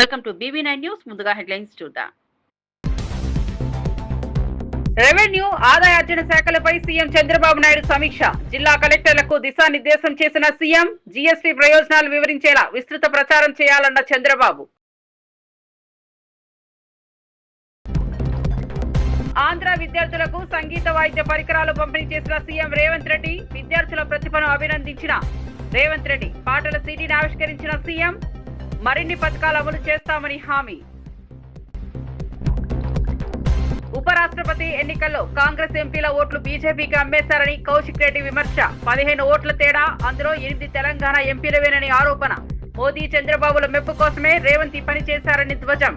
Welcome to BB9 news. ముందుగా headlines చూద్దాం. Revenue ఆదాయార్జన శాఖలపై CM Chandrababu Naidu సమీక్ష. జిల్లా కలెక్టర్లకు దిశానిర్దేశం చేసిన సీఎం జీఎస్టీ ప్రయోజనాలు వివరించేలా విస్తృత ప్రచారం చేయాలన్న చంద్రబాబు. ఆంధ్ర విద్యార్థులకు సంగీత వాయిద్య పరికరాలు పంపిణీ చేసిన సీఎం రేవంత్ రెడ్డి. విద్యార్థుల ప్రతిభను అభినందించిన రేవంత్ రెడ్డి పాటల సీడీని ఆవిష్కరించిన సీఎం. మరిన్ని పథకాలు అమలు చేస్తామని హామీ. ఉపరాష్ట్రపతి ఎన్నికల్లో కాంగ్రెస్ ఎంపీల ఓట్లు బీజేపీకి అమ్మేశారని కౌశిక్ రెడ్డి విమర్శ. 15 ఓట్ల తేడా, అందులో 8 తెలంగాణ ఎంపీలవేనని ఆరోపణ. మోదీ చంద్రబాబుల మెప్పు కోసమే రేవంత్ పని చేశారని ధ్వజం.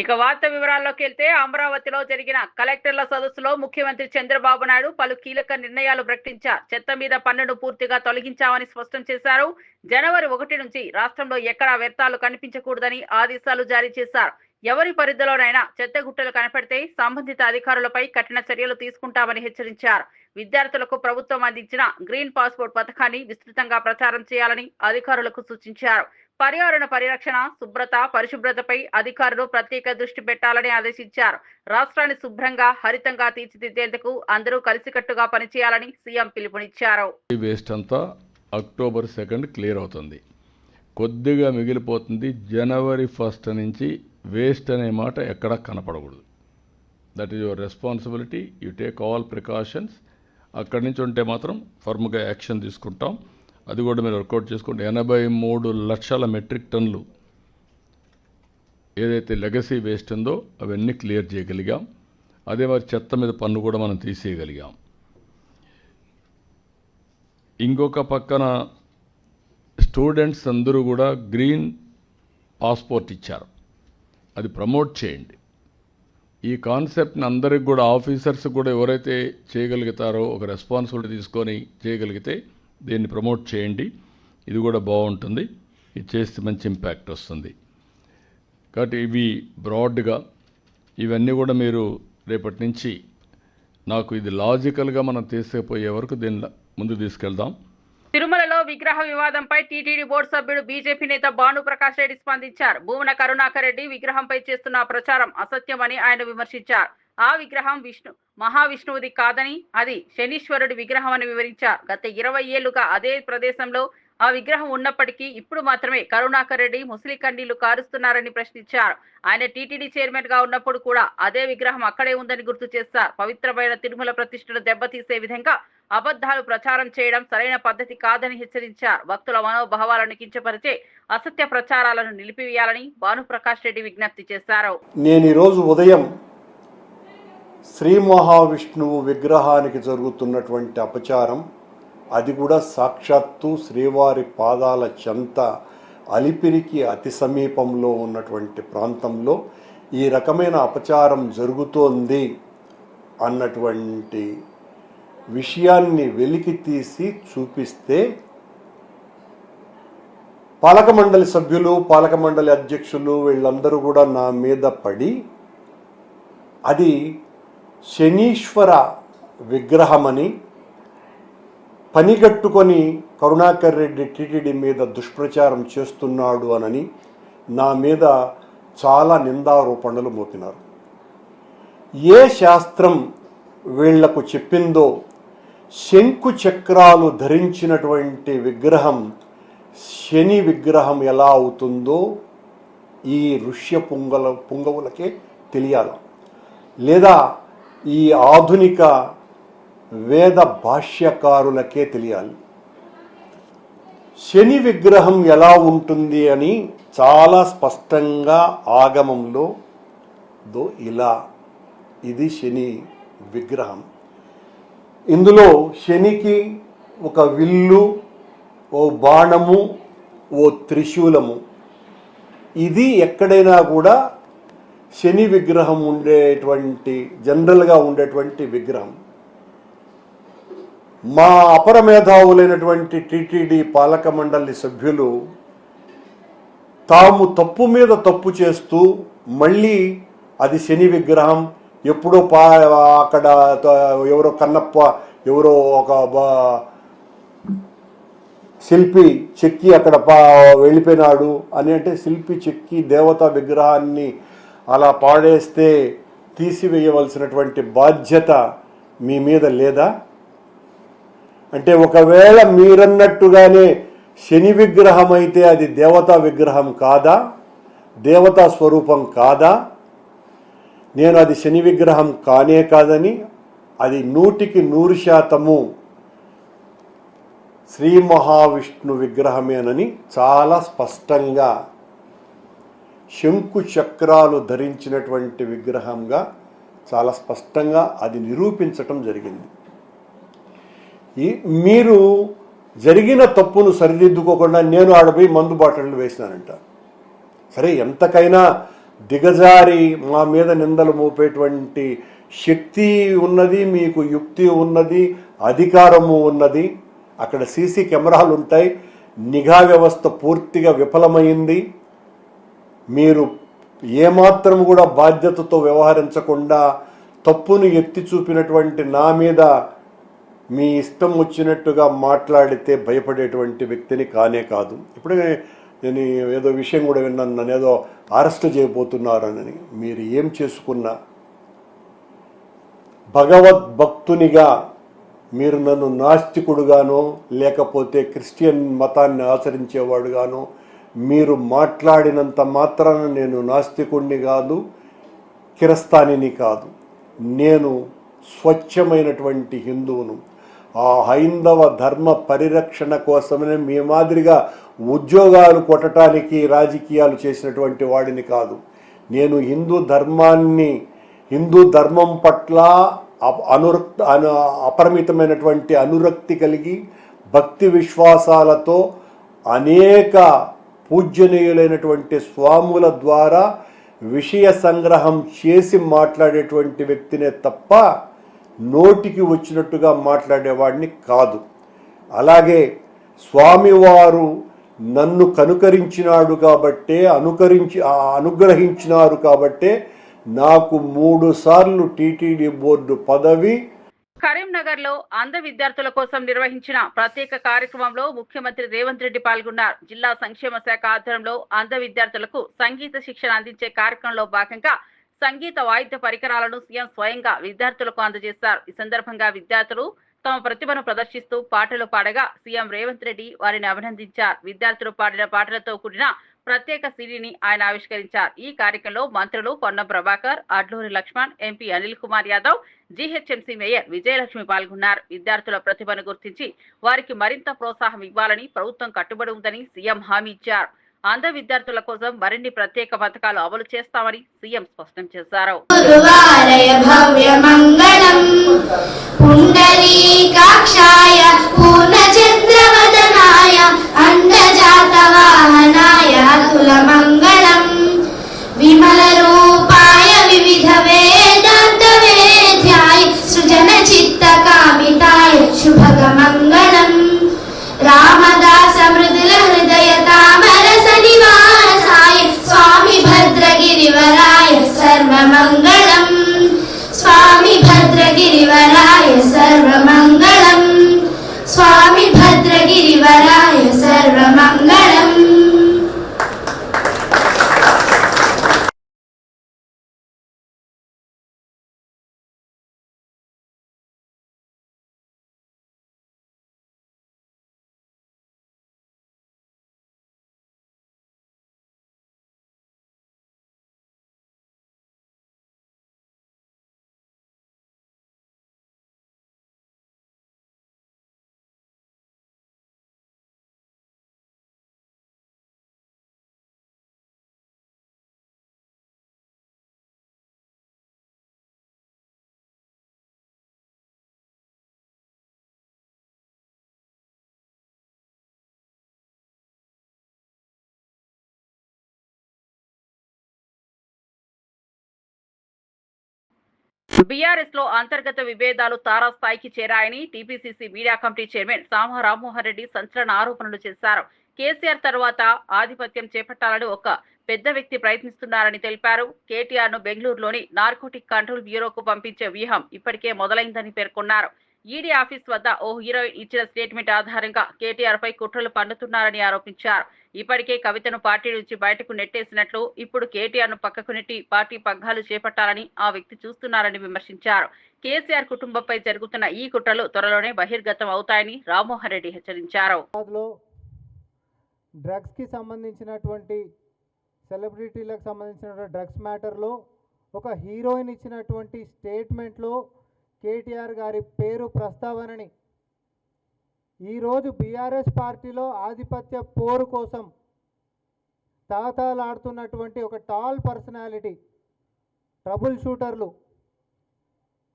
ఇక వార్త వివరాల్లోకి వెళ్తే, అమరావతిలో జరిగిన కలెక్టర్ల సదస్సులో ముఖ్యమంత్రి చంద్రబాబు నాయుడు పలు కీలక నిర్ణయాలు ప్రకటించారు. చెత్త మీద పన్నును పూర్తిగా తొలగించామని స్పష్టం చేశారు. జనవరి 1 నుంచి రాష్ట్రంలో ఎక్కడా వ్యర్థాలు కనిపించకూడదని ఆదేశాలు జారీ చేశారు. ఎవరి పరిధిలోనైనా చెత్త గుట్టలు కనపడితే సంబంధిత అధికారులపై కఠిన చర్యలు తీసుకుంటామని హెచ్చరించారు. విద్యార్థులకు ప్రభుత్వం అందించిన గ్రీన్ పాస్పోర్ట్ పథకాన్ని విస్తృతంగా ప్రచారం చేయాలని అధికారులకు సూచించారు. పర్యావరణ పరిరక్షణ, శుభ్రత, పరిశుభ్రతపై అధికారులు ప్రత్యేక దృష్టి పెట్టాలని ఆదేశించారు. రాష్ట్రాన్ని శుభ్రంగా, హరితంగా తీర్చిదిద్దేందుకు అందరూ కలిసికట్టుగా పనిచేయాలని సీఎం పిలుపునిచ్చారు. వేస్ట్ అంతా అక్టోబర్ 2 క్లియర్ అవుతుంది. కొద్దిగా మిగిలిపోతుంది. జనవరి 1 నుంచి వేస్ట్ అనే మాట ఎక్కడా కనపడకూడదు. That is your responsibility. You take all precautions. అక్కడి నుంచి ఉంటే మాత్రం ఫర్మ్గా యాక్షన్ తీసుకుంటాం. అది కూడా మీరు వర్కౌట్ చేసుకోండి. 83 లక్షల మెట్రిక్ టన్నులు ఏదైతే లెగసీ వేస్ట్ ఉందో అవన్నీ క్లియర్ చేయగలిగాం. అదే మరి చెత్త మీద పన్ను కూడా మనం తీసేయగలిగాం. ఇంకొక పక్కన స్టూడెంట్స్ అందరూ కూడా గ్రీన్ పాస్పోర్ట్ ఇచ్చారు. అది ప్రమోట్ చేయండి. ఈ కాన్సెప్ట్ని అందరికి కూడా, ఆఫీసర్స్ కూడా ఎవరైతే చేయగలుగుతారో, ఒక రెస్పాన్సిబిలిటీ తీసుకొని చేయగలిగితే దీన్ని ప్రమోట్ చేయండి. ఇది కూడా బాగుంటుంది. ఇది చేస్తే మంచి ఇంపాక్ట్ వస్తుంది. కాబట్టి ఇవి బ్రాడ్గా ఇవన్నీ కూడా మీరు రేపటి నుంచి నాకు ఇది లాజికల్గా మనం తీసుకుపోయే వరకు దీన్ని ముందుకు తీసుకెళ్దాం. తిరుమలలో విగ్రహ వివాదంపై టీటీడీ బోర్డు సభ్యుడు బీజేపీ నేత భానుప్రకాష్ రెడ్డి స్పందించారు. భూమన కరుణాకర్ రెడ్డి విగ్రహంపై చేస్తున్న ప్రచారం అసత్యమని ఆయన విమర్శించారు. ఆ విగ్రహం మహావిష్ణువుది కాదని, అది శనీశ్వరుడి విగ్రహం అని వివరించారు. గత 20 ఏళ్లుగా అదే ప్రదేశంలో ఆ విగ్రహం ఉన్నప్పటికీ ఇప్పుడు మాత్రమే కరుణాకర్ రెడ్డి ముస్లిం కన్నీళ్లు కారుస్తున్నారని ప్రశ్నించారు. ఆయన టీటీడీ చైర్మన్ గా ఉన్నప్పుడు కూడా అదే విగ్రహం అక్కడే ఉందని గుర్తు చేశారు. పవిత్రమైన తిరుమల ప్రతిష్టను దెబ్బతీసే విధంగా అబద్ధాలు ప్రచారం చేయడం సరైన పద్ధతి కాదని హెచ్చరించారు. భక్తుల మనోభావాలను కించపరిచే అసత్య ప్రచారాలను నిలిపివేయాలని భానుప్రకాష్ రెడ్డి విజ్ఞప్తి చేశారు. నేను ఈరోజు ఉదయం శ్రీ మహావిష్ణువు విగ్రహానికి జరుగుతున్నటువంటి అపచారం, అది కూడా సాక్షాత్తు శ్రీవారి పాదాల చెంత అలిపిరికి అతి సమీపంలో ఉన్నటువంటి ప్రాంతంలో ఈ రకమైన అపచారం జరుగుతోంది అన్నటువంటి విషయాన్ని వెలికి తీసి చూపిస్తే పాలక మండలి సభ్యులు, పాలక మండలి అధ్యక్షులు వీళ్ళందరూ కూడా నా మీద పడి అది శనీశ్వర విగ్రహమని పనిగట్టుకొని కరుణాకర్ రెడ్డి టీటీడీ మీద దుష్ప్రచారం చేస్తున్నాడు అనని నా మీద చాలా నిందారోపణలు మోపినారు. ఏ శాస్త్రం వీళ్లకు చెప్పిందో శంకు చక్రాలు ధరించినటువంటి విగ్రహం శని విగ్రహం ఎలా అవుతుందో ఈ ఋష్య పుంగవులకే తెలియాలి, లేదా ఈ ఆధునిక వేద భాష్యకారులకే తెలియాలి. శని విగ్రహం ఎలా ఉంటుంది అని చాలా స్పష్టంగా ఆగమంలో ఇలా ఇది శని విగ్రహం. ఇందులో శనికి ఒక విల్లు, ఓ బాణము, ఓ త్రిశూలము. ఇది ఎక్కడైనా కూడా శని విగ్రహం ఉండేటువంటి జనరల్గా ఉండేటువంటి విగ్రహం. మా అపర మేధావులైనటువంటి టీటీడీ పాలక మండలి సభ్యులు తాము తప్పు మీద తప్పు చేస్తూ మళ్ళీ అది శని విగ్రహం, ఎప్పుడో అక్కడ ఎవరో కన్నప్ప ఎవరో ఒక శిల్పి చెక్కి అక్కడ వెళ్ళిపోయినాడు అని అంటే శిల్పి చెక్కి దేవతా విగ్రహాన్ని అలా పాడేస్తే తీసివేయవలసినటువంటి బాధ్యత మీ మీద లేదా? అంటే ఒకవేళ మీరన్నట్టుగానే శని విగ్రహం అయితే అది దేవతా విగ్రహం కాదా? దేవతా స్వరూపం కాదా? నేను అది శని విగ్రహం కానే కాదని, అది 100% శ్రీ మహావిష్ణు విగ్రహమేనని చాలా స్పష్టంగా శంకు చక్రాలు ధరించినటువంటి విగ్రహంగా చాలా స్పష్టంగా అది నిరూపించటం జరిగింది. మీరు జరిగిన తప్పును సరిదిద్దుకోకుండా నేను ఆడపోయి మందు బాటలు వేసినానంట. సరే, ఎంతకైనా దిగజారి మా మీద నిందలు మోపేటువంటి శక్తి ఉన్నది, మీకు యుక్తి ఉన్నది, అధికారము ఉన్నది. అక్కడ సీసీ కెమెరాలు ఉంటాయి. నిఘా వ్యవస్థ పూర్తిగా విఫలమైంది. మీరు ఏమాత్రం కూడా బాధ్యతతో వ్యవహరించకుండా తప్పును ఎత్తి చూపినటువంటి నా మీద మీ ఇష్టం వచ్చినట్టుగా మాట్లాడితే భయపడేటువంటి వ్యక్తిని కానే కాదు. ఇప్పుడే నేను ఏదో విషయం కూడా విన్నాను, నన్ను ఏదో అరెస్ట్ చేయబోతున్నారని. మీరు ఏం చేసుకున్నా భగవద్భక్తునిగా మీరు నన్ను నాస్తికుడుగానో లేకపోతే క్రిస్టియన్ మతాన్ని ఆచరించేవాడుగానో మీరు మాట్లాడినంత మాత్రాన నేను నాస్తికుడిని కాదు, కిరస్తానిని కాదు. నేను స్వచ్ఛమైనటువంటి హిందువును. ఆ హైందవ ధర్మ పరిరక్షణ కోసమే మీ మాదిరిగా ఉద్యోగాలు కొట్టడానికి రాజకీయాలు చేసినటువంటి వాడిని కాదు. నేను హిందూ ధర్మం పట్ల అపరిమితమైనటువంటి అనురక్తి కలిగి భక్తి విశ్వాసాలతో అనేక పూజ్యనీయులైనటువంటి స్వాముల ద్వారా విషయ సంగ్రహం చేసి మాట్లాడేటువంటి వ్యక్తినే తప్ప నోటికి వచ్చినట్టుగా మాట్లాడేవాడిని కాదు. అలాగే స్వామివారు నన్ను కనుకరించినాడు కాబట్టే అనుగ్రహించినారు కాబట్టే నాకు 3 సార్లు టీటీడీ బోర్డు పదవి. కరీంనగర్ లో అంధ విద్యార్థుల కోసం నిర్వహించిన ప్రత్యేక కార్యక్రమంలో ముఖ్యమంత్రి రేవంత్ రెడ్డి పాల్గొన్నారు. జిల్లా సంక్షేమ శాఖ ఆధ్వర్యంలో అంధ విద్యార్థులకు సంగీత శిక్షణ అందించే కార్యక్రమంలో భాగంగా సంగీత వాయిద్య పరికరాలను సీఎం స్వయంగా విద్యార్థులకు అందజేశారు. ఈ సందర్భంగా విద్యార్థులు తమ ప్రతిభను ప్రదర్శిస్తూ పాటలు పాడగా సీఎం రేవంత్ రెడ్డి వారిని అభినందించారు. విద్యార్థులు పాడిన పాటలతో కూడిన ప్రత్యేక సిడీని ఆయన ఆవిష్కరించారు. ఈ కార్యక్రమంలో మంత్రులు Ponnam Prabhakar, Adluri Laxman, MP Anil Kumar Yadav, GHMC mayor Vijayalakshmi పాల్గొన్నారు. విద్యార్థుల ప్రతిభను గుర్తించి వారికి మరింత ప్రోత్సాహం ఇవ్వాలని ప్రభుత్వం కట్టుబడి ఉందని సీఎం హామీ ఇచ్చారు. అంధ విద్యార్థుల కోసం మరిన్ని ప్రత్యేక పథకాలు అమలు చేస్తామని సీఎం స్పష్టం చేశారు. విమల రూపాయ వివిధ వేదాంత వేద్యాయ సృజన చిత్త కామితాయ శుభగ మంగళం రామదాస మృదుల హృదయ తామరస నివాసాయ స్వామి భద్రగిరివరాయ సర్వమంగళం స్వామి భద్రగిరివరాయ సర్వమంగళం స్వామి భద్రగిరివరాయ సర్వమంగళం. బీఆర్ఎస్ లో అంతర్గత విభేదాలు తారాస్థాయికి చేరాయని టీపీసీసీ మీడియా కమిటీ చైర్మన్ సామ రామ్మోహన్ రెడ్డి సంచలన ఆరోపణలు చేశారు. కేసీఆర్ తర్వాత ఆధిపత్యం చేపట్టాలని ఒక పెద్ద వ్యక్తి ప్రయత్నిస్తున్నారని తెలిపారు. కేటీఆర్ ను బెంగళూరులోని నార్కోటిక్ కంట్రోల్ బ్యూరోకు పంపించే వ్యూహం ఇప్పటికే మొదలైందని పేర్కొన్నారు. ఈడీ ఆఫీస్ వద్ద ఓ హీరోయిన్ ఇచ్చిన స్టేట్మెంట్ ఆధారంగా కేటీఆర్ పై కుట్రలు పన్నుతున్నారని ఆరోపించారు. ఇప్పటికే కవితను పార్టీ నుంచి బయటకు నెట్టేసినట్లు ఇప్పుడు కేటీఆర్ ను పక్కకు నెట్టి పార్టీ పగ్గాలు చేపట్టాలని ఆ వ్యక్తి చూస్తున్నారని విమర్శించారు. కేసీఆర్ కుటుంబంపై జరుగుతున్న ఈ కుట్రలు త్వరలోనే బహిర్గతం అవుతాయని రామ్మోహన్ రెడ్డి హెచ్చరించారు. డ్రగ్స్ కి సంబంధించినటువంటి సెలబ్రిటీలకు సంబంధించిన డ్రగ్స్ మ్యాటర్లో ఒక హీరోయిన్ ఇచ్చినటువంటి స్టేట్మెంట్లో కేటీఆర్ గారి పేరు ప్రస్తావనని ఈరోజు బీఆర్ఎస్ పార్టీలో ఆధిపత్య పోరు కోసం తాతాలాడుతున్నటువంటి ఒక టాల్ పర్సనాలిటీ ట్రబుల్ షూటర్లు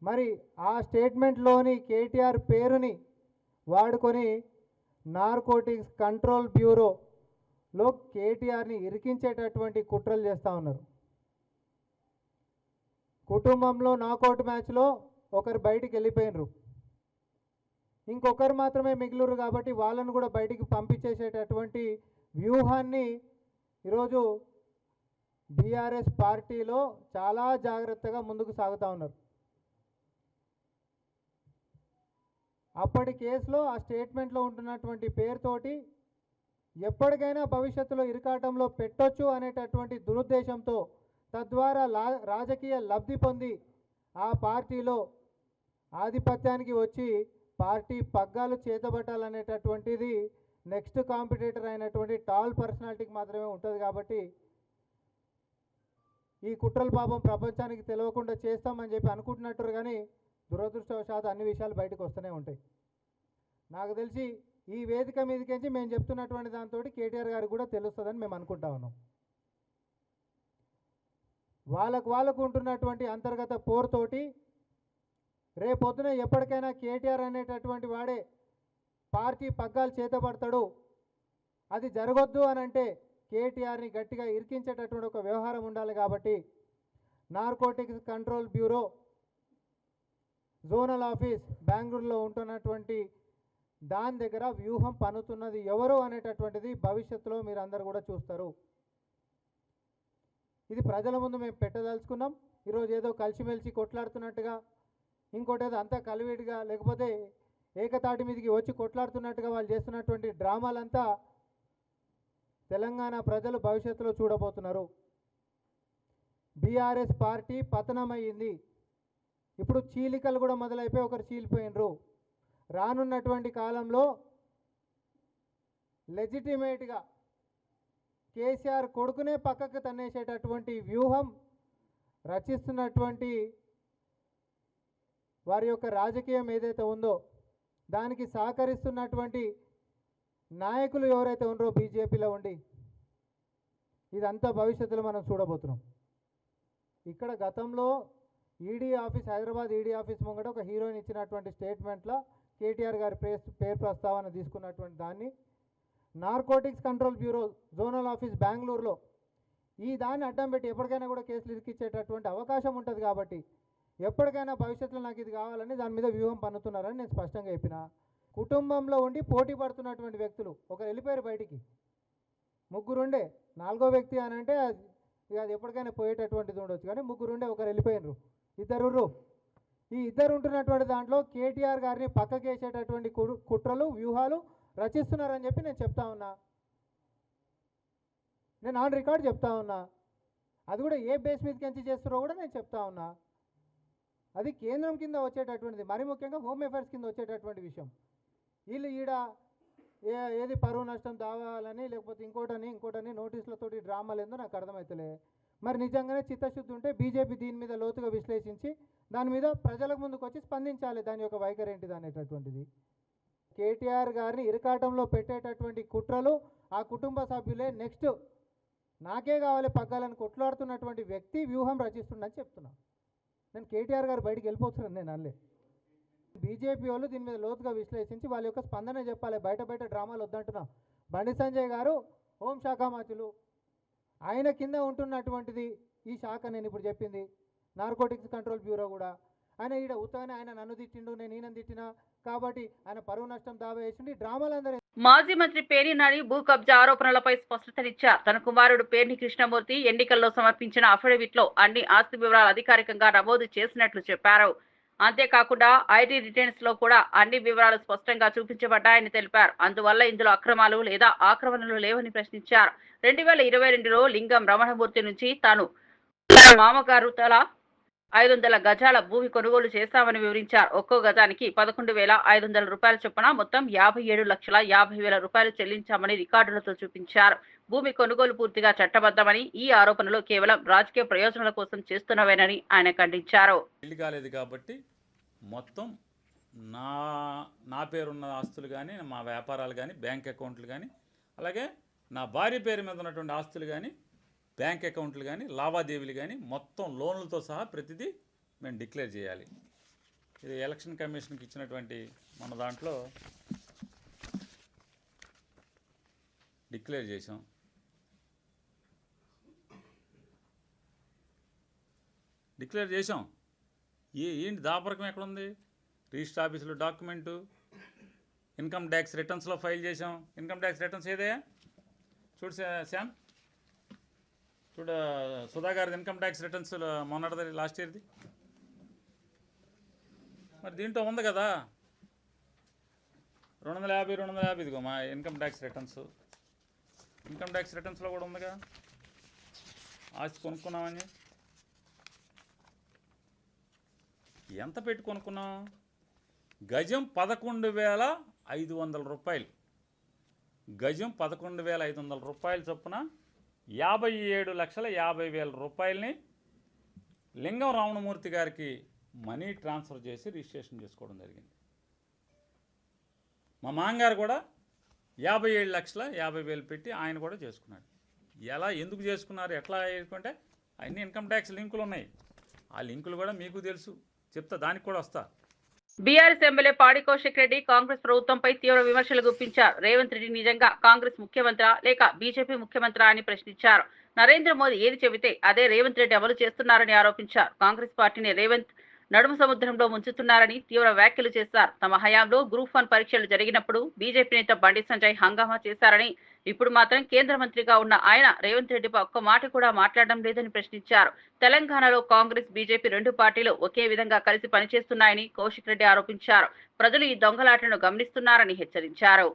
మరి ఆ స్టేట్మెంట్లోని కేటీఆర్ పేరుని వాడుకొని నార్కోటిక్స్ కంట్రోల్ బ్యూరోలో కేటీఆర్ని ఇరికించేటటువంటి కుట్రలు చేస్తూ ఉన్నారు. కుటుంబంలో నాకౌట్ మ్యాచ్లో ఒకరు బయటికి వెళ్ళిపోయినరు, ఇంకొకరు మాత్రమే మిగిలిరు కాబట్టి వాళ్ళను కూడా బయటికి పంపించేసేటటువంటి వ్యూహాన్ని ఈరోజు బీఆర్ఎస్ పార్టీలో చాలా జాగ్రత్తగా ముందుకు సాగుతూ ఉన్నారు. అప్పటి కేసులో ఆ స్టేట్మెంట్లో ఉంటున్నటువంటి పేరుతోటి ఎప్పటికైనా భవిష్యత్తులో ఇరకాటంలో పెట్టొచ్చు అనేటటువంటి దురుద్దేశంతో తద్వారా రాజకీయ లబ్ధి పొంది ఆ పార్టీలో ఆధిపత్యానికి వచ్చి పార్టీ పగ్గాలు చేతబట్టాలనేటటువంటిది నెక్స్ట్ కాంపిటీటర్ అయినటువంటి టాల్ పర్సనాలిటీకి మాత్రమే ఉంటుంది. కాబట్టి ఈ కుట్రల పాపం ప్రపంచానికి తెలియకుండా చేస్తామని చెప్పి అనుకుంటున్నట్టు కానీ దురదృష్టవశాత్తు అన్ని విషయాలు బయటకు వస్తూనే ఉంటాయి. నాకు తెలిసి ఈ వేదిక మీదకించి మేము చెప్తున్నటువంటి దాంతో కేటీఆర్ గారికి కూడా తెలుస్తుందని మేము అనుకుంటా ఉన్నాం. వాళ్ళకు ఉంటున్నటువంటి అంతర్గత పోరుతోటి రేపొద్దున ఎప్పటికైనా కేటీఆర్ అనేటటువంటి వాడే పార్టీ పగ్గాలు చేతపడతాడు. అది జరగొద్దు అని అంటే కేటీఆర్ని గట్టిగా ఇరికించేటటువంటి ఒక వ్యవహారం ఉండాలి. కాబట్టి narcotics control bureau zonal office బెంగళూరులో ఉంటున్నటువంటి దాని దగ్గర వ్యూహం పన్నుతున్నది ఎవరు అనేటటువంటిది భవిష్యత్తులో మీరు అందరు కూడా చూస్తారు. ఇది ప్రజల ముందు మేము పెట్టదలుచుకున్నాం. ఈరోజు ఏదో కలిసిమెలిసి కొట్లాడుతున్నట్టుగా, ఇంకోటి ఏదో అంతా కలివిడిగా, లేకపోతే ఏకతాటి మీదకి వచ్చి కొట్లాడుతున్నట్టుగా వాళ్ళు చేస్తున్నటువంటి డ్రామాలంతా తెలంగాణ ప్రజలు భవిష్యత్తులో చూడబోతున్నారు. బీఆర్ఎస్ పార్టీ పతనమయ్యింది. ఇప్పుడు చీలికలు కూడా మొదలైపోయి ఒకరు చీలిపోయినరు. రానున్నటువంటి కాలంలో లెజిటిమేట్గా కేసీఆర్ కొడుకునే పక్కకు తన్నేసేటటువంటి వ్యూహం రచిస్తున్నటువంటి వారి యొక్క రాజకీయం ఏదైతే ఉందో దానికి సహకరిస్తున్నటువంటి నాయకులు ఎవరైతే ఉన్నారో బీజేపీలో ఉండి ఇదంతా భవిష్యత్తులో మనం చూడబోతున్నాం. ఇక్కడ గతంలో ED office, Hyderabad ED office ముంగట ఒక హీరోయిన్ ఇచ్చినటువంటి స్టేట్మెంట్లో కేటీఆర్ గారి పేరు ప్రస్తావన తీసుకున్నటువంటి దాన్ని narcotics control bureau zonal office బెంగళూరులో ఈ దాన్ని అడ్డం పెట్టి ఎప్పటికైనా కూడా కేసులు ఇరికిచ్చేటటువంటి అవకాశం ఉంటుంది. కాబట్టి ఎప్పటికైనా భవిష్యత్తులో నాకు ఇది కావాలని దాని మీద వ్యూహం పన్నుతున్నారని నేను స్పష్టంగా చెప్పిన. కుటుంబంలో ఉండి పోటీ పడుతున్నటువంటి వ్యక్తులు ఒకరు వెళ్ళిపోయారు బయటికి, ముగ్గురుండే, నాలుగో వ్యక్తి అని అంటే అది ఎప్పటికైనా పోయేటటువంటిది ఉండొచ్చు. కానీ ముగ్గురుండే ఒకరు వెళ్ళిపోయినరు, ఇద్దరు. ఈ ఇద్దరు ఉంటున్నటువంటి దాంట్లో కేటీఆర్ గారిని పక్కకేసేటటువంటి కుట్రలు వ్యూహాలు రచిస్తున్నారని చెప్పి నేను చెప్తా ఉన్నా. నేను ఆన్ రికార్డ్ చెప్తా ఉన్నా. అది కూడా ఏ బేస్ మీదకి చేస్తారో కూడా నేను చెప్తా ఉన్నా. అది కేంద్రం కింద వచ్చేటటువంటిది, మరి ముఖ్యంగా హోమ్ అఫైర్స్ కింద వచ్చేటటువంటి విషయం. వీళ్ళు ఈడ ఏది పరువు నష్టం దావాలని లేకపోతే ఇంకోటని నోటీసులతోటి డ్రామాలు ఏందో నాకు అర్థమవుతలే. మరి నిజంగానే చిత్తశుద్ధి ఉంటే బీజేపీ దీని మీద లోతుగా విశ్లేషించి దాని మీద ప్రజలకు ముందుకు వచ్చి స్పందించాలి, దాని యొక్క వైఖరి ఏంటిది అనేటటువంటిది. కేటీఆర్ గారిని ఇరకాటంలో పెట్టేటటువంటి కుట్రలు ఆ కుటుంబ సభ్యులే నెక్స్ట్ నాకే కావాలి పగ్గాలని కొట్లాడుతున్నటువంటి వ్యక్తి వ్యూహం రచిస్తుండని చెప్తున్నా. నేను కేటీఆర్ గారు బయటికి వెళ్ళిపోతున్నాను నేను అనలే. బీజేపీ వాళ్ళు దీని మీద లోతుగా విశ్లేషించి వాళ్ళ యొక్క స్పందన చెప్పాలి. బయట డ్రామాలు వద్దంటున్నా. బండి సంజయ్ గారు హోంశాఖ మంత్రులు, ఆయన కింద ఉంటున్నటువంటిది ఈ శాఖ నేను ఇప్పుడు చెప్పింది నార్కోటిక్స్ కంట్రోల్ బ్యూరో కూడా. ఆయన ఈడ ఉత్తగానే ఆయన నన్ను తిట్టిండు, నేను ఈయన తిట్టినా కాబట్టి ఆయన పరువు నష్టం దావా వేసిండి డ్రామాలందరూ. మాజీ మంత్రి పేర్ని నాని భూ కబ్జా ఆరోపణలపై స్పష్టతనిచ్చారు. తన కుమారుడు పేర్ని కృష్ణమూర్తి ఎన్నికల్లో సమర్పించిన అఫిడవిట్ లో అన్ని ఆస్తి వివరాలు అధికారికంగా నమోదు చేసినట్లు చెప్పారు. అంతేకాకుండా ఐటీ రిటర్న్స్ లో కూడా అన్ని వివరాలు స్పష్టంగా చూపించబడ్డాయని తెలిపారు. అందువల్ల ఇందులో అక్రమాలు లేదా ఆక్రమణలు లేవని ప్రశ్నించారు. 2022లో లింగం రమణమూర్తి నుంచి తాను మామగారు తల 500 గజాల భూమి కొనుగోలు చేస్తామని వివరించారు. ఒక్కో గజానికి 11,500 రూపాయల చొప్పున మొత్తం 57,50,000 రూపాయలు చెల్లించామని రికార్డులతో చూపించారు. భూమి కొనుగోలు పూర్తిగా చట్టబద్ధమని, ఈ ఆరోపణలు కేవలం రాజకీయ ప్రయోజనాల కోసం చేస్తున్నవేనని ఆయన ఖండించారు. పెళ్లి కాలేదు కాబట్టి మొత్తం నా పేరున్న ఆస్తులు కానీ, మా వ్యాపారాలు కానీ, బ్యాంక్ అకౌంట్లు కానీ, అలాగే నా భార్య పేరు మీద ఉన్నటువంటి ఆస్తులు కానీ, బ్యాంక్ అకౌంట్లు కానీ, లావాదేవీలు కానీ మొత్తం లోన్లతో సహా ప్రతిదీ మేము డిక్లేర్ చేయాలి. ఇది ఎలక్షన్ కమిషన్కి ఇచ్చినటువంటి మన దాంట్లో డిక్లేర్ చేసాం. ఏంటి దాపరకం ఎక్కడుంది? రిజిస్టర్ ఆఫీసులో డాక్యుమెంటు, ఇన్కమ్ ట్యాక్స్ రిటర్న్స్లో ఫైల్ చేసాం. ఇన్కమ్ ట్యాక్స్ రిటర్న్స్ ఏదయ్యా? చూడు శ్యామ్, చూడ సుధా గారిది ఇన్కమ్ ట్యాక్స్ రిటర్న్స్ మొన్నటిది లాస్ట్ ఇయర్ది. మరి దీంట్లో ఉంది కదా 250 ఇదిగో మా income tax returns. Income tax రిటర్న్స్లో కూడా ఉందిగా ఆస్తి కొనుక్కున్నామని. ఎంత పెట్టి కొనుక్కున్నాం? గజం 11,500 రూపాయలు. గజం 11,500 రూపాయల చొప్పున 57,50,000 రూపాయలని లింగం రామణమూర్తి గారికి మనీ ట్రాన్స్ఫర్ చేసి రిజిస్ట్రేషన్ చేసుకోవడం జరిగింది. మా మామగారు కూడా 57,50,000 పెట్టి ఆయన కూడా చేసుకున్నాడు. ఎందుకు చేసుకున్నారు, ఎట్లా చేసుకుంటే అన్ని ఇన్కమ్ ట్యాక్స్ లింకులు ఉన్నాయి. ఆ లింకులు కూడా మీకు తెలుసు, చెప్తా, దానికి కూడా వస్తా. బీఆర్ఎస్ ఎమ్మెల్యే పాడి కౌశిక్ రెడ్డి కాంగ్రెస్ ప్రభుత్వంపై తీవ్ర విమర్శలు గుప్పించారు. రేవంత్ రెడ్డి నిజంగా కాంగ్రెస్ ముఖ్యమంత్రా లేక బీజేపీ ముఖ్యమంత్రా అని ప్రశ్నించారు. నరేంద్ర మోదీ ఏది చెబితే అదే రేవంత్ రెడ్డి అమలు చేస్తున్నారని ఆరోపించారు. కాంగ్రెస్ పార్టీని రేవంత్ నడుము సముద్రంలో ముంచుతున్నారని తీవ్ర వ్యాఖ్యలు చేశారు. తమ హయాంలో గ్రూప్ 1 పరీక్షలు జరిగినప్పుడు బీజేపీ నేత బండి సంజయ్ హంగామా చేశారని, ఇప్పుడు మాత్రం కేంద్ర మంత్రిగా ఉన్న ఆయన రేవంత్ రెడ్డిపై ఒక్క మాట కూడా మాట్లాడడం లేదని ప్రశ్నించారు. తెలంగాణలో కాంగ్రెస్, బీజేపీ 2 పార్టీలు ఒకే విధంగా కలిసి పనిచేస్తున్నాయని కౌశిక్ రెడ్డి ఆరోపించారు. ప్రజలు ఈ దొంగలాటను గమనిస్తున్నారని హెచ్చరించారు.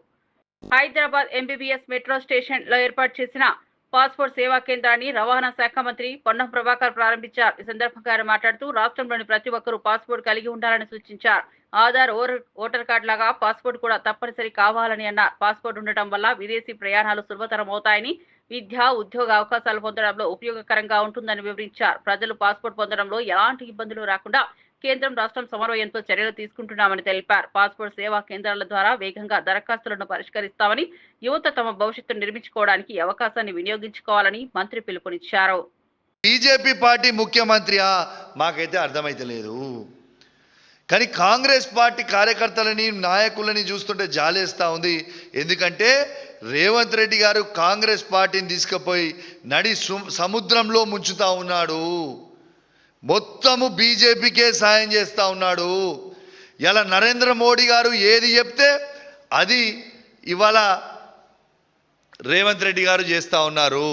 హైదరాబాద్ ఎంబీబీఎస్ మెట్రో స్టేషన్ లో ఏర్పాటు చేసిన పాస్పోర్ట్ సేవా కేంద్రాన్ని రవాణా శాఖ మంత్రి పొన్నం ప్రభాకర్ ప్రారంభించారు. ఈ సందర్భంగా ఆయన మాట్లాడుతూ రాష్ట్రంలోని ప్రతి ఒక్కరూ పాస్పోర్ట్ కలిగి ఉండాలని సూచించారు. ఆధార్, ఓటర్ కార్డు లాగా పాస్పోర్ట్ కూడా తప్పనిసరి కావాలని అన్నారు. పాస్పోర్ట్ ఉండటం వల్ల విదేశీ ప్రయాణాలు సులభతరం అవుతాయని, విద్య, ఉద్యోగ అవకాశాలు పొందడంలో ఉపయోగకరంగా ఉంటుందని వివరించారు. ప్రజలు పాస్పోర్ట్ పొందడంలో ఎలాంటి ఇబ్బందులు రాకుండా కేంద్రం, రాష్ట్రం సమన్వయంతో చర్యలు తీసుకుంటున్నామని తెలిపారు. పాస్పోర్ట్ సేవా కేంద్రాల ద్వారా వేగంగా దరఖాస్తులను పరిష్కరిస్తామని, యువత తమ భవిష్యత్తును నిర్మించుకోవడానికి అవకాశాన్ని వినియోగించుకోవాలని మంత్రి పిలుపునిచ్చారు. బీజేపీ పార్టీ ముఖ్యమంత్రియా మాకైతే అర్థమైతే లేదు. కానీ కాంగ్రెస్ పార్టీ కార్యకర్తలని, నాయకులని చూస్తుంటే జాలేస్తూ ఉంది. ఎందుకంటే రేవంత్ రెడ్డి గారు కాంగ్రెస్ పార్టీని తీసుకుపోయి సముద్రంలో ముంచుతా ఉన్నాడు. మొత్తము బీజేపీకే సాయం చేస్తూ ఉన్నాడు. ఇలా నరేంద్ర మోడీ గారు ఏది చెప్తే అది ఇవాళ రేవంత్ రెడ్డి గారు చేస్తూ ఉన్నారు.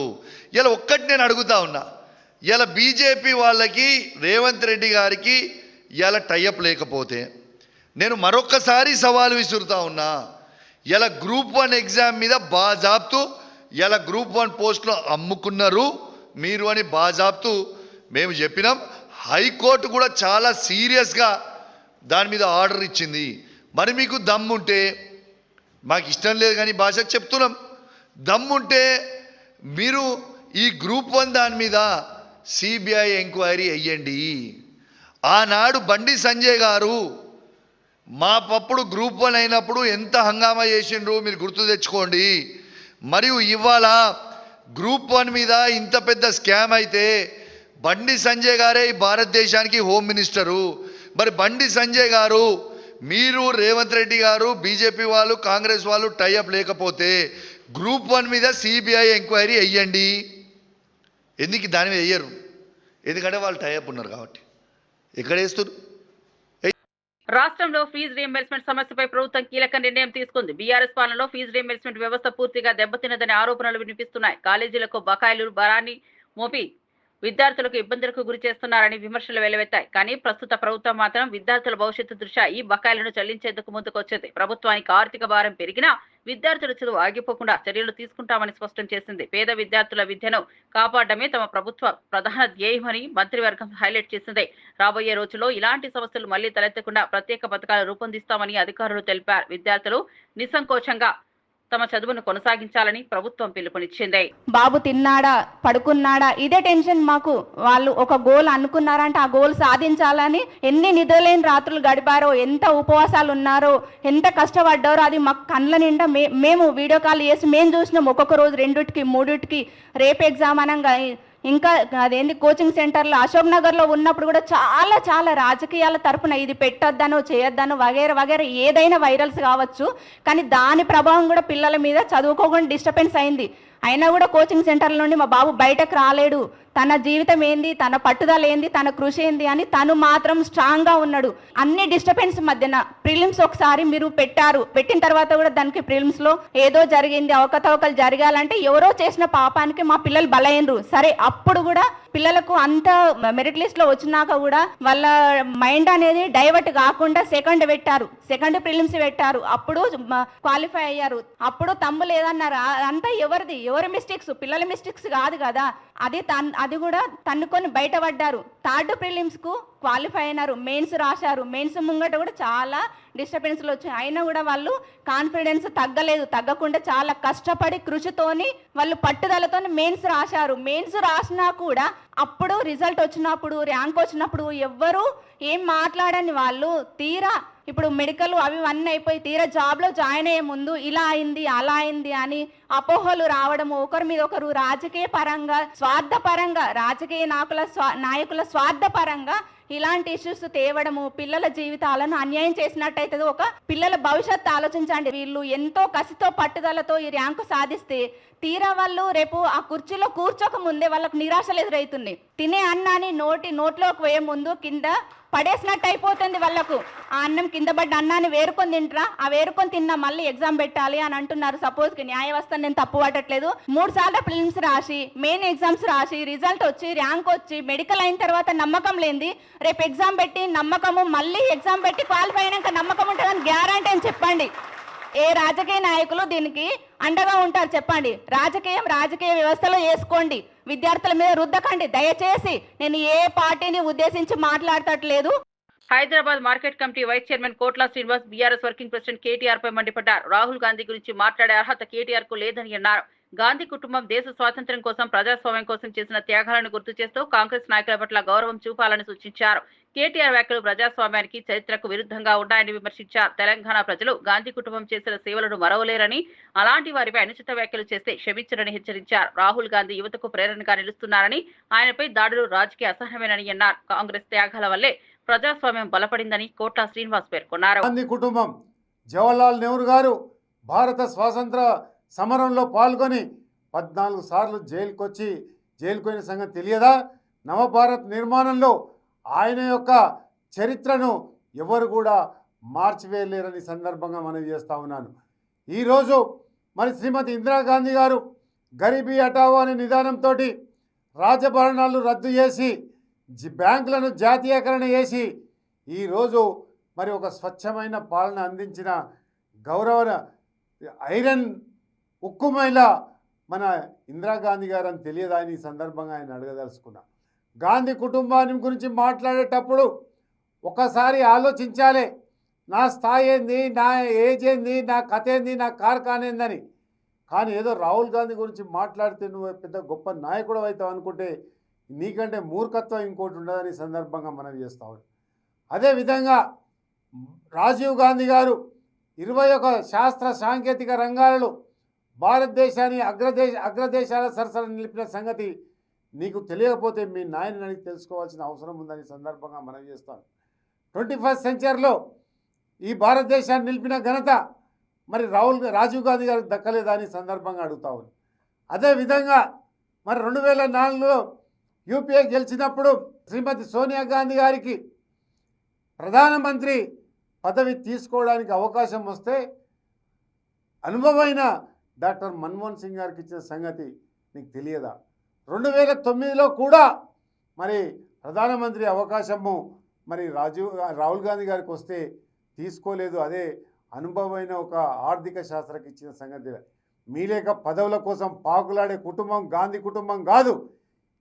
ఇలా ఒక్కటి నేను అడుగుతా ఉన్నా, ఇలా బీజేపీ వాళ్ళకి రేవంత్ రెడ్డి గారికి ఇలా టైఅప్ లేకపోతే నేను మరొక్కసారి సవాలు విసురుతా ఉన్నా. ఇలా గ్రూప్ 1 ఎగ్జామ్ మీద బాజాబ్తూ ఇలా గ్రూప్ 1 పోస్టులు అమ్ముకున్నారు మీరు అని బాజాబ్తూ మేము చెప్పినాం. హైకోర్టు కూడా చాలా సీరియస్గా దాని మీద ఆర్డర్ ఇచ్చింది. మరి మీకు దమ్ముంటే, మాకు ఇష్టం లేదు కానీ భాషకు చెప్తున్నాం, దమ్ముంటే మీరు ఈ గ్రూప్ 1 దాని మీద సిబిఐ ఎంక్వైరీ అయ్యండి. ఆనాడు బండి సంజయ్ గారు మా పప్పుడు గ్రూప్ 1 అయినప్పుడు ఎంత హంగామా చేసిండ్రు మీరు గుర్తు తెచ్చుకోండి. మరియు ఇవాళ గ్రూప్ 1 మీద ఇంత పెద్ద స్కామ్ అయితే బండి సంజయ్ గారే ఈ భారతదేశానికి హోమ్ మినిస్టరు. మరి బండి సంజయ్ గారు, మీరు రేవంత్ రెడ్డి గారు, బీజేపీ వాళ్ళు, కాంగ్రెస్ వాళ్ళు టైఅప్ లేకపోతే గ్రూప్ 1 మీద సిబిఐ ఎంక్వైరీ అయ్యండి. ఎందుకు దాని మీద వేయరు? ఎందుకంటే వాళ్ళు టైఅప్ ఉన్నారు కాబట్టి. ఎక్కడ వేస్తారు? రాష్ట్రంలో ఫీజు రీయింబర్స్మెంట్ సమస్యపై ప్రభుత్వం కీలక నిర్ణయం తీసుకుంది. బీఆర్ఎస్ పాలనలో ఫీజు రీయింబర్స్మెంట్ వ్యవస్థ పూర్తిగా దెబ్బతిన్నదనే ఆరోపణలు వినిపిస్తున్నాయి. కాలేజీలకు బకాయిలు భారాన్ని మోపి విద్యార్థులకు ఇబ్బందులకు గురి చేస్తున్నారని విమర్శలు వెల్లువెత్తాయి. కానీ ప్రస్తుత ప్రభుత్వం మాత్రం విద్యార్థుల భవిష్యత్తు దృష్ట్యా ఈ బకాయిలను చెల్లించేందుకు ముందుకొచ్చింది. ప్రభుత్వానికి ఆర్థిక భారం పెరిగినా విద్యార్థుల చదువు ఆగిపోకుండా చర్యలు తీసుకుంటామని స్పష్టం చేసింది. పేద విద్యార్థుల విద్యను కాపాడమే తమ ప్రభుత్వ ప్రధాన ధ్యేయమని మంత్రివర్గం హైలైట్ చేసింది. రాబోయే రోజుల్లో ఇలాంటి సమస్యలు మళ్లీ తలెత్తకుండా ప్రత్యేక పథకాలు రూపొందిస్తామని అధికారులు తెలిపారు. విద్యార్థులు నిస్సంకోచంగా తమ చదువును కొనసాగించాలని ప్రభుత్వం పిలుపునిచ్చింది. బాబు తిన్నాడా, పడుకున్నాడా, ఇదే టెన్షన్ మాకు. వాళ్ళు ఒక గోల్ అనుకున్నారంటే ఆ గోల్ సాధించాలని ఎన్ని నిద్రలేని రాత్రులు గడిపారో, ఎంత ఉపవాసాలు ఉన్నారో, ఎంత కష్టపడ్డారో అది మాకు కళ్ళ నిండా మేము వీడియో కాల్ చేసి మేము చూసినాం. ఒక్కొక్క రోజు 2కి 3కి రేపు ఎగ్జామ్ అనగా ఇంకా అదేంటి కోచింగ్ సెంటర్లో అశోక్ నగర్లో ఉన్నప్పుడు కూడా చాలా రాజకీయాల తరపున ఇది పెట్టొద్దనో చేయొద్దనో వగేర ఏదైనా వైరల్స్ కావచ్చు, కానీ దాని ప్రభావం కూడా పిల్లల మీద చదువుకోకుండా డిస్టర్బెన్స్ అయింది. అయినా కూడా కోచింగ్ సెంటర్ల నుండి మా బాబు బయటకు రాలేడు. తన జీవితం ఏంది, తన పట్టుదల ఏంది, తన కృషి ఏంది అని తను మాత్రం స్ట్రాంగ్గా ఉన్నాడు. అన్ని డిస్టర్బెన్స్ మధ్యన ప్రిలిమ్స్ ఒకసారి మీరు పెట్టిన తర్వాత కూడా దానికి ప్రిలిమ్స్లో ఏదో జరిగింది, అవకతవకలు జరగాలంటే ఎవరో చేసిన పాపానికి మా పిల్లలు బలైనరు. సరే, అప్పుడు కూడా పిల్లలకు అంత మెరిట్ లిస్ట్లో వచ్చినాక కూడా వాళ్ళ మైండ్ అనేది డైవర్ట్ కాకుండా సెకండ్ ప్రిలిమ్స్ పెట్టారు. అప్పుడు క్వాలిఫై అయ్యారు. అప్పుడు తమ్ము లేదన్నారు. అంతా ఎవరి మిస్టేక్స్, పిల్లల మిస్టేక్స్ కాదు కదా. అది కూడా తన్నుకొని బయటపడ్డారు. థర్డ్ ప్రిలిమ్స్కు క్వాలిఫై అయినారు, మెయిన్స్ రాశారు. మెయిన్స్ ముంగట కూడా చాలా డిస్టర్బెన్స్లు వచ్చాయి. అయినా కూడా వాళ్ళు కాన్ఫిడెన్స్ తగ్గకుండా చాలా కష్టపడి కృషితోని వాళ్ళు పట్టుదలతోని మెయిన్స్ రాశారు. మెయిన్స్ రాసినా కూడా అప్పుడు రిజల్ట్ వచ్చినప్పుడు, ర్యాంక్ వచ్చినప్పుడు ఎవ్వరూ ఏం మాట్లాడని వాళ్ళు తీరా ఇప్పుడు మెడికల్ అన్నీ అయిపోయి తీరా జాబ్లో జాయిన్ అయ్యే ముందు ఇలా అయింది అలా అయింది అని అపోహలు రావడము, ఒకరి మీద ఒకరు రాజకీయ పరంగా స్వార్థపరంగా, రాజకీయ నాయకుల స్వార్థపరంగా ఇలాంటి ఇష్యూస్ తేవడము పిల్లల జీవితాలను అన్యాయం చేసినట్టయితే ఒక పిల్లల భవిష్యత్తు ఆలోచించండి. వీళ్ళు ఎంతో కసితో పట్టుదలతో ఈ ర్యాంకు సాధిస్తే తీరా వాళ్ళు రేపు ఆ కుర్చీలో కూర్చోక ముందే వాళ్ళకు నిరాశలు ఎదురవుతుంది. తినే అన్నాన్ని నోట్లోకి పోయే ముందు కింద పడేసినట్టు అయిపోతుంది వాళ్ళకు. ఆ అన్నం కింద పడ్డ అన్నాన్ని వేరుకొని తింటారా, ఆ వేరుకొని తిన్నా మళ్ళీ ఎగ్జామ్ పెట్టాలి అని అంటున్నారు. సపోజ్కి న్యాయ వ్యవస్థను నేను తప్పు పట్టట్లేదు. 3 సార్లు ప్రిలిమ్స్ రాసి, మెయిన్ ఎగ్జామ్స్ రాసి, రిజల్ట్ వచ్చి, ర్యాంక్ వచ్చి, మెడికల్ అయిన తర్వాత నమ్మకం లేనిది రేపు ఎగ్జామ్ పెట్టి నమ్మకము, మళ్ళీ ఎగ్జామ్ పెట్టి క్వాలిఫై అయినాక నమ్మకం ఉంటుందని గ్యారంటీ అని చెప్పండి. ఏ రాజకీయ నాయకులు దీనికి అండగా ఉంటారు చెప్పండి. రాజకీయ వ్యవస్థలో చేసుకోండి, విద్యార్థుల మీద రుద్దకండి దయచేసి. నేను ఏ పార్టీని ఉద్దేశించి మాట్లాడతట్లేదు. Hyderabad market committee vice chairman Kotla Srinivas BRS working president KTR పై మండిపడ్డారు. రాహుల్ గాంధీ గురించి మాట్లాడే అర్హత కేటీఆర్ కు లేదని అన్నారు. గాంధీ కుటుంబం దేశ స్వాతంత్ర్యం కోసం, ప్రజాస్వామ్యం కోసం చేసిన త్యాగాలను గుర్తు చేస్తూ కాంగ్రెస్ నాయకుల పట్ల గౌరవం చూపాలని సూచించారు. కేటీఆర్ వ్యాఖ్యలు ప్రజాస్వామ్యానికి, చరిత్రకు విరుద్ధంగా ఉన్నాయని విమర్శించారు. తెలంగాణ ప్రజలు గాంధీ కుటుంబం చేసిన సేవలను మరవలేరని, అలాంటి వారిపై అనుచిత వ్యాఖ్యలు చేస్తే క్షమించరని హెచ్చరించారు. రాహుల్ గాంధీ యువతకు ప్రేరణగా నిలుస్తున్నారని, ఆయనపై దాడులు రాజకీయ అసహ్యమేనని అన్నారు. కాంగ్రెస్ త్యాగాల వల్లే ప్రజాస్వామ్యం బలపడిందని కోట్ల శ్రీనివాస్ పేర్కొన్నారు. గాంధీ కుటుంబం, జవహర్లాల్ నెహ్రూ గారు భారత స్వాతంత్ర సమరంలో పాల్గొని 14 సార్లు జైలుకు పోయిన సంగతి తెలియదా? నవభారత్ నిర్మాణంలో ఆయన యొక్క చరిత్రను ఎవరు కూడా మార్చివేయలేరని సందర్భంగా మనం చేస్తూ ఉన్నాను. ఈరోజు మరి శ్రీమతి ఇందిరాగాంధీ గారు గరీబీ హఠావో అనే నిదానంతో రాజభరణాలు రద్దు చేసి, బ్యాంకులను జాతీయకరణ చేసి ఈరోజు మరి ఒక స్వచ్ఛమైన పాలన అందించిన గౌరవ ఐరన్ ఉక్కు మహిళ మన ఇందిరాగాంధీ గారు అని తెలియదా అని ఈ సందర్భంగా ఆయన అడగదలుచుకున్నా. గాంధీ కుటుంబాన్ని గురించి మాట్లాడేటప్పుడు ఒకసారి ఆలోచించాలి. నా స్థాయి ఏంది, నా ఏజ్ ఏంది, నా కథ ఏంది, నా కార్ఖానేందని. కానీ ఏదో రాహుల్ గాంధీ గురించి మాట్లాడితే నువ్వు పెద్ద గొప్ప నాయకుడు అవుతావు అనుకుంటే నీకంటే మూర్ఖత్వం ఇంకోటి ఉండదని సందర్భంగా మనం చేస్తాం. అదేవిధంగా రాజీవ్ గాంధీ గారు 21 శాస్త్ర సాంకేతిక రంగాలలో భారతదేశాన్ని అగ్రదేశాల సరసన నిలిపిన సంగతి నీకు తెలియకపోతే మీ నాయనని అడిగి తెలుసుకోవాల్సిన అవసరం ఉందని సందర్భంగా మనం చేస్తాను. 21st సెంచరీలో ఈ భారతదేశాన్ని నిలిపిన ఘనత మరి రాజీవ్ గాంధీ గారికి దక్కలేదా అని సందర్భంగా అడుగుతా ఉంది. అదేవిధంగా మరి 2004లో యూపీఏ గెలిచినప్పుడు శ్రీమతి సోనియా గాంధీ గారికి ప్రధానమంత్రి పదవి తీసుకోవడానికి అవకాశం వస్తే అనుభవమైన డాక్టర్ మన్మోహన్ సింగ్ గారికి ఇచ్చిన సంగతి నీకు తెలియదా? 2009లో కూడా మరి ప్రధానమంత్రి అవకాశము మరి రాహుల్ గాంధీ గారికి వస్తే తీసుకోలేదు. అదే అనుభవమైన ఒక ఆర్థిక శాస్త్రకి ఇచ్చిన సంగతి. మీలేక పదవుల కోసం పాకులాడే కుటుంబం గాంధీ కుటుంబం కాదు.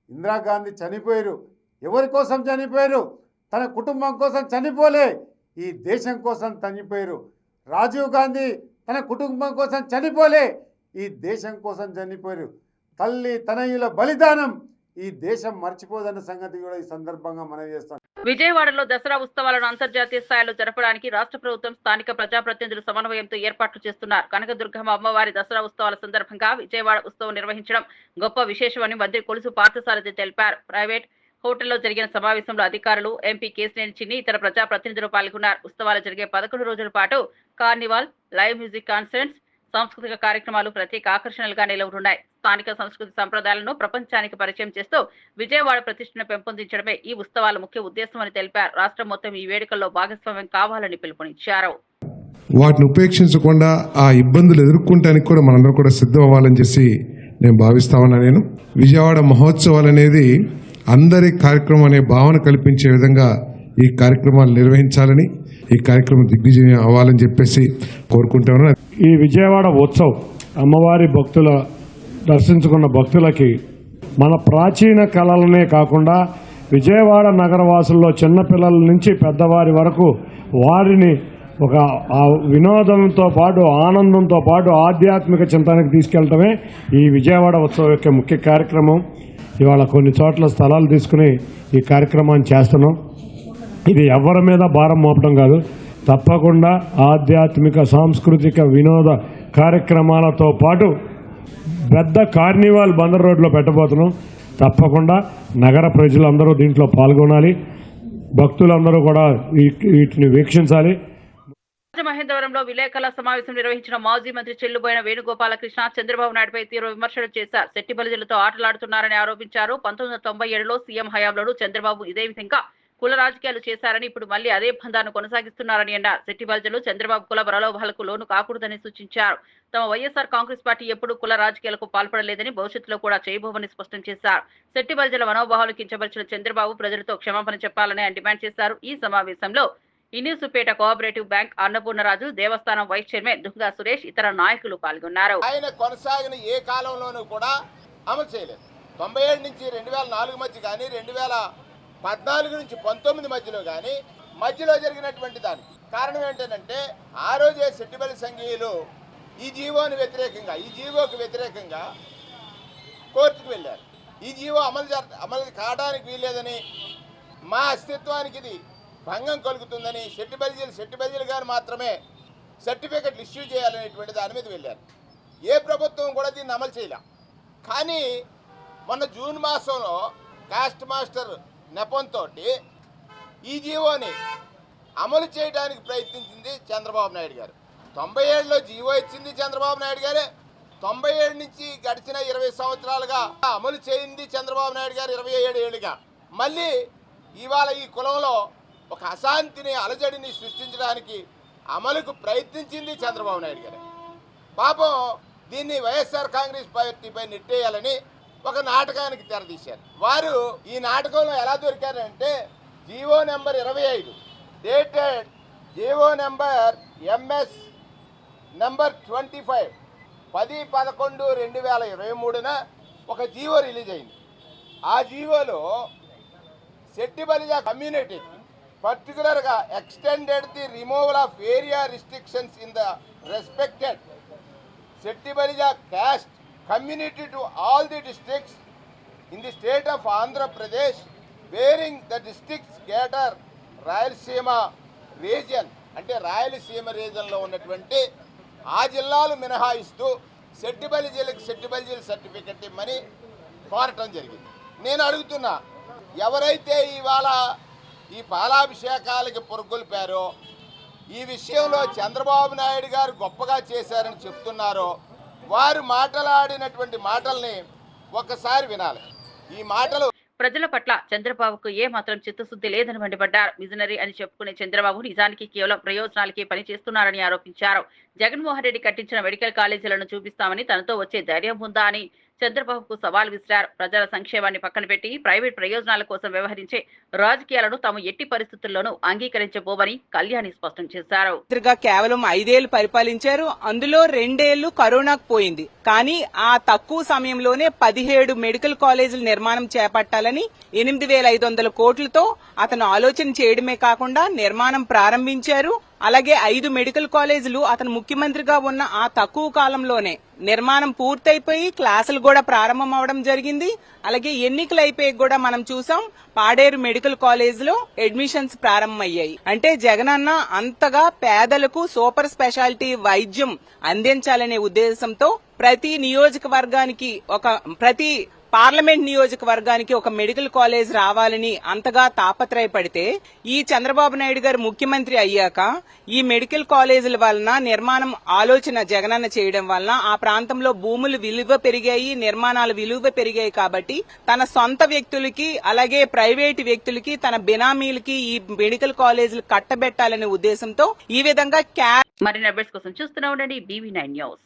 ఇందిరాగాంధీ చనిపోయారు. ఎవరి కోసం చనిపోయారు? తన కుటుంబం కోసం చనిపోలే, ఈ దేశం కోసం చనిపోయారు. రాజీవ్ గాంధీ తన కుటుంబం కోసం చనిపోలే, ఈ దేశం కోసం చనిపోయారు. తల్లి తనయుల బలిదానం ఈ దేశం మర్చిపోదన్న సంగతి కూడా ఈ సందర్భంగా మనవి చేస్తాం. విజయవాడలో దసరా ఉత్సవాలను అంతర్జాతీయ స్థాయిలో జరపడానికి రాష్ట్ర ప్రభుత్వం స్థానిక ప్రజాప్రతినిధుల సమన్వయంతో ఏర్పాట్లు చేస్తున్నారు. కనకదుర్గమ్మ అమ్మవారి దసరా ఉత్సవాల సందర్భంగా విజయవాడ ఉత్సవం నిర్వహించడం గొప్ప విశేషమని మంత్రి కొలుసు పార్థసారథి తెలిపారు. ప్రైవేట్ హోటల్లో జరిగిన సమావేశంలో అధికారులు, ఎంపీ కేశినేని చిన్ని, ఇతర ప్రజాప్రతినిధులు పాల్గొన్నారు. ఉత్సవాలు జరిగే 11 రోజుల పాటు కార్నివాల్, లైవ్ మ్యూజిక్ కాన్సర్ట్స్, సాంస్కృతిక కార్యక్రమాలు ప్రత్యేక ఆకర్షణలుగా నిలవనున్నాయి. స్థానిక సంస్కృతి సంప్రదాయాలను ప్రపంచానికి పరిచయం చేస్తూ విజయవాడ ప్రతిష్టను పెంపొందించడమే ఈ ఉత్సవాల ముఖ్య ఉద్దేశమని తెలిపారు. రాష్ట్రం మొత్తం ఈ వేడుకల్లో భాగస్వామ్యం కావాలని పిలుపునిచ్చారు. వాటిని ఉపేక్షించకుండా ఆ ఇబ్బందులు ఎదుర్కొంటానికి కూడా మనందరూ కూడా సిద్ధం అవ్వాలని చేసి నేను భావిస్తా ఉన్నా. నేను విజయవాడ మహోత్సవాలు అనేది అందరి కార్యక్రమం అనే భావన కల్పించే విధంగా ఈ కార్యక్రమాలు నిర్వహించాలని, ఈ కార్యక్రమం దిగ్విజయం అవ్వాలని చెప్పేసి కోరుకుంటా ఉన్నాను. ఈ విజయవాడ ఉత్సవం అమ్మవారి భక్తుల దర్శించుకున్న భక్తులకి మన ప్రాచీన కళలనే కాకుండా విజయవాడ నగరవాసుల్లో చిన్నపిల్లల నుంచి పెద్దవారి వరకు వారిని ఒక వినోదంతో పాటు ఆనందంతో పాటు ఆధ్యాత్మిక చింతనకు తీసుకెళ్లడమే ఈ విజయవాడ ఉత్సవం యొక్క ముఖ్య కార్యక్రమం. ఇవాళ కొన్ని చోట్ల స్థలాలు తీసుకుని ఈ కార్యక్రమాన్ని చేస్తున్నాం. ఇది ఎవరి మీద భారం మోపడం కాదు, తప్పకుండా ఆధ్యాత్మిక సాంస్కృతిక వినోద కార్యక్రమాలతో పాటు పెద్ద కార్నివాల్ బందర్ రోడ్లో పెట్టబోతున్నాం. తప్పకుండా నగర ప్రజలందరూ దీంట్లో పాల్గొనాలి, భక్తులందరూ కూడా వీటిని వీక్షించాలి. మహేంద్రవరంలో విలేకరుల సమావేశం నిర్వహించిన మాజీ మంత్రి చెల్లుబోయిన వేణుగోపాలకృష్ణ చంద్రబాబు నాయుడుపై తీవ్ర విమర్శలు చేశారు. శెట్టి బలిజలతో ఆటలాడుతున్నారని ఆరోపించారు. 1997లో సీఎం హయాంలోనూ చంద్రబాబు ఇదే విధంగా కుల రాజకీయాలు చేశారని, ఇప్పుడు మళ్లీ అదే బంధాన్ని కొనసాగిస్తున్నారని అన్నారు. శెట్టి బలిజలు చంద్రబాబు కుల ప్రలోభాలకు లోను కాకూడదని సూచించారు. తమ వైఎస్ఆర్ కాంగ్రెస్ పార్టీ ఎప్పుడూ కుల రాజకీయాలకు పాల్పడలేదని, భవిష్యత్తులో కూడా చేయబోవని స్పష్టం చేశారు. శెట్టి బలిజల మనోభావాలు కించపరిచిన చంద్రబాబు ప్రజలతో క్షమాపణ చెప్పాలని ఆయన డిమాండ్ చేశారు. ఈ సమావేశంలో ఇనిసుపేట కోఆపరేటివ్ బ్యాంక్ అన్నపూర్ణరాజు, దేవస్థానం వైస్ చైర్మన్ దుంగా సురేష్, ఇతర నాయకులు పాల్గొన్నారు. ఆయన కొనసాగిన ఏ కాలంలోనూ కూడా అమలు చేయలేదు. 97 నుంచి 2004 మధ్య కానీ, 2014 నుంచి 19 మధ్యలో కానీ మధ్యలో జరిగినటువంటి దానికి కారణం ఏంటంటే ఆ రోజే శెట్టిబలి సంఘీయులు ఈ జీవోకు వ్యతిరేకంగా కోర్టుకు వెళ్ళారు. ఈ జీవో అమలు కావడానికి వీల్లేదని, మా అస్తిత్వానికి ఇది భంగం కలుగుతుందని శెట్టిబలిజీలు గారు మాత్రమే సర్టిఫికెట్లు ఇష్యూ చేయాలనేటువంటి దాని మీద వెళ్ళారు. ఏ ప్రభుత్వం కూడా దీన్ని అమలు చేయలేం. కానీ మొన్న జూన్ మాసంలో కాస్ట్ మాస్టర్ నెపంతో ఈ జీవోని అమలు చేయడానికి ప్రయత్నించింది చంద్రబాబు నాయుడు గారు. 97లో జీవో ఇచ్చింది చంద్రబాబు నాయుడు గారే. 97 నుంచి గడిచిన 20 సంవత్సరాలుగా అమలు చేయింది చంద్రబాబు నాయుడు గారు 27 ఏళ్ళుగా. మళ్ళీ ఇవాళ ఈ కులంలో ఒక అశాంతిని, అలజడిని సృష్టించడానికి అమలుకు ప్రయత్నించింది చంద్రబాబు నాయుడు గారు. పాపం దీన్ని వైఎస్ఆర్ కాంగ్రెస్ పార్టీపై నెట్టేయాలని ఒక నాటకానికి తెరదీశారు. వారు ఈ నాటకంలో ఎలా దొరికారంటే GO number 25 dated GO number MS number 25 10/11/2023న ఒక జీవో రిలీజ్ అయింది. ఆ జీవోలో శెట్టి బలిజ కమ్యూనిటీ పర్టికులర్గా extended the removal of area restrictions in the respected Shetty Balija caste community to all the districts in the state of Andhra Pradesh bearing the districts cater Rayalaseema region, అంటే రాయలసీమ రీజియన్లో ఉన్నటువంటి ఆ జిల్లాలు మినహాయిస్తూ శెట్టి బలిజీలకు సర్టిఫికెట్ ఇమ్మని కోరటం జరిగింది. నేను అడుగుతున్నా, ఎవరైతే ఇవాళ ఈ పాలాభిషేకాలకి పొరుగుల్పారో, ఈ విషయంలో చంద్రబాబు నాయుడు గారు గొప్పగా చేశారని చెప్తున్నారో, వారు మాట్లాడినటువంటి మాటల్ని ఒకసారి వినాలి. ఈ మాటలు ప్రజల పట్ల చంద్రబాబుకు ఏ మాత్రం చిత్తశుద్ధి లేదని మండిపడ్డారు. విజనరీ అని చెప్పుకునే చంద్రబాబు నిజానికి కేవలం ప్రయోజనాలకే పనిచేస్తున్నారని ఆరోపించారు. జగన్మోహన్ రెడ్డి కట్టించిన మెడికల్ కాలేజీలను చూపిస్తామని తనతో వచ్చే ధైర్యం ఉందా అని చంద్రబాబుకు సవాల్ విసిరారు. ప్రజల సంక్షేమాన్ని పక్కన పెట్టి ప్రైవేట్ ప్రయోజనాల కోసం వ్యవహరించే రాజకీయాలను తాము ఎట్టి పరిస్థితుల్లోనూ అంగీకరించబోమని కళ్యాణి స్పష్టం చేశారు. కేవలం 5 ఏళ్లు పరిపాలించారు. అందులో 2 ఏళ్లు కరోనాకు పోయింది. కానీ ఆ తక్కువ సమయంలోనే 17 మెడికల్ కాలేజీల నిర్మాణం చేపట్టాలని 8,500 కోట్లతో అతను ఆలోచన చేయడమే కాకుండా నిర్మాణం ప్రారంభించారు. అలాగే 5 మెడికల్ కాలేజీలు అతను ముఖ్యమంత్రిగా ఉన్న ఆ తక్కువ కాలంలోనే నిర్మాణం పూర్తయిపోయి క్లాసులు కూడా ప్రారంభం అవడం జరిగింది. అలాగే ఎన్నికలు అయిపోయి కూడా మనం చూసాం పాడేరు మెడికల్ కాలేజ్ లో అడ్మిషన్స్ ప్రారంభమయ్యాయి. అంటే జగనన్న అంతగా పేదలకు సూపర్ స్పెషాలిటీ వైద్యం అందించాలనే ఉద్దేశంతో ప్రతి పార్లమెంట్ నియోజకవర్గానికి ఒక మెడికల్ కాలేజ్ రావాలని అంతగా తాపత్రయపడితే ఈ చంద్రబాబు నాయుడు గారు ముఖ్యమంత్రి అయ్యాక ఈ మెడికల్ కాలేజీల వలన నిర్మాణం ఆలోచన జగనన్న చేయడం వలన ఆ ప్రాంతంలో భూములు విలువ పెరిగాయి, నిర్మాణాల విలువ పెరిగాయి. కాబట్టి తన సొంత వ్యక్తులకి అలాగే ప్రైవేటు వ్యక్తులకి తన బినామీలకి ఈ మెడికల్ కాలేజీలు కట్టబెట్టాలనే ఉద్దేశంతో ఈ విధంగా మరిన్ని అప్డేట్స్ కోసం చూస్తూనే ఉండండి BV9 న్యూస్.